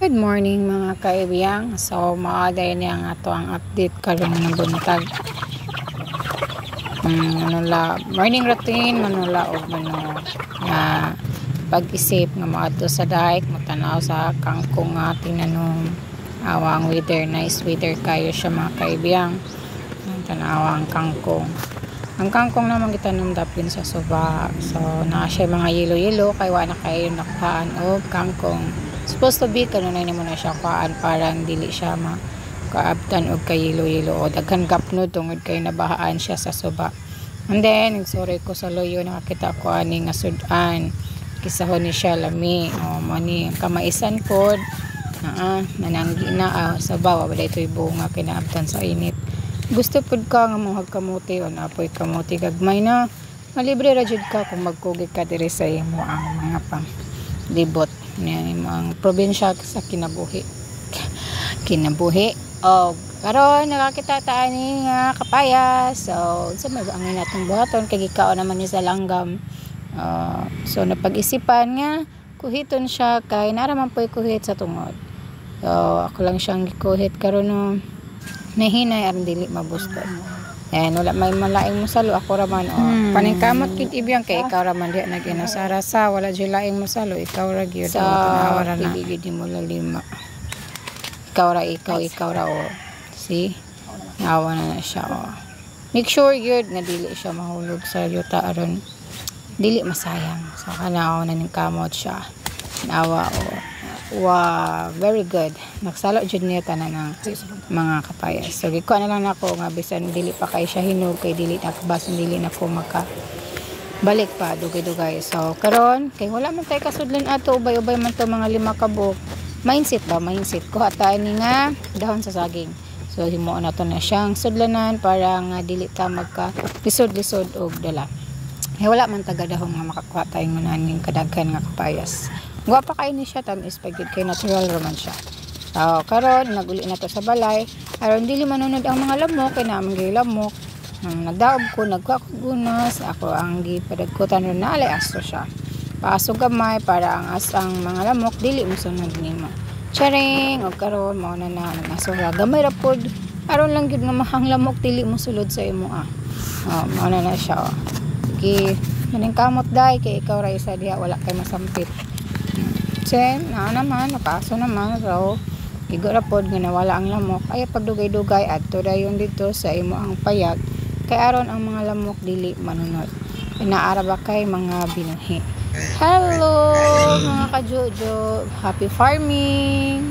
Good morning mga kaibiyang. So maaday niya nga to ang update karon ng buntag. Morning routine manula og na pag-isip nga moadto sa dike, matanaw sa kangkong nga tinanom. Awang weather, nice weather kayo siya mga kaibiyang. Tanaw ang kangkong. Ang kangkong naman gitanom dapin sa suba. So na siya mga yelo-yelo kay wa na kayo nakataan og kangkong. Supposed to be kanunay nimo na siya kaan para dili siya makaabtan og kay yelo-yelo o daghan gapno tungod kay nabahaan siya sa suba. And then nagsorry ko sa loyo, nakakita ko ani nga sudan kisahon ni siya lami o mani kamaisan pod nananggi na sa bawa wala ito'y bunga kinaabtan sa init. Gusto pod ka nga mohag kamuti o napoy kamuti gagmay na malibre ra jud ka kung magkugi ka diri sa imo ang mga pang libot ni mga probinsya sa kinabuhi o karon nakakita ta ani nga kapayas. So may angin natong buhaton kay gikaon naman ni sa langgam. So napag-isipan nga kuhiton siya kay naraman po'y kuhit sa tungod. So ako lang siyang gikuhit karon no nahinay aron dili mabustot. Wala may malaing musalo ako raman paningkamot kit ibiyang kay ikaw raman di naginasara sa wala jud laing musalo ikaw ra gyud sa pili di mo lalima ikaw ra see nawa na siya make sure gyud nga dili siya mahulog sa yuta aron dili masayang. So kanaw na ning kamot siya nawa wow, very good. Nagsalo jud niya tanan ng mga kapayas. So gikuha na lang nako nga bisan dili pa kay siya hinog kay dili na bas dili na ko maka balik pa dugay-dugay. So karon kay wala man tay kasudlan ato ubay-ubay man to mga 5 ka buok. Mindset ko ata ni nga dahon sa saging. So himo na to na siyang sudlanan para nga dili ta magka lisod-lisod og dala. Wala man tagadahom nga makakuha tayo ng kadaghan nga kapayas. Guwapa kayo ni siya, tamis pagid kay natural roman siya. So, karon naguli na to sa balay. Aron dili manunod ang mga lamok, kay naman gay lamok. Nagdaob ko, nagkakugunas. Ako ang gipadagkutan ron na alay aso siya. Paaso gamay para ang asang mga lamok, dili mo sunod nimo. Charing, o karon mo na nasura. Gamay rapod. Aron lang yun nga mahang lamok, dili mo sulod sa imo mo na siya. Okay, maning kamot dahi, kay ikaw ra isa diha, wala kay masampit. Sen, naman, napaso naman. So, igora pod nga nawala ang lamok. Ay pagdugay-dugay adto dayon dito sa imo ang payag. Kay aron ang mga lamok dili manunod. Inaara ba kay mga binuhi. Hello mga kajojo. Happy farming.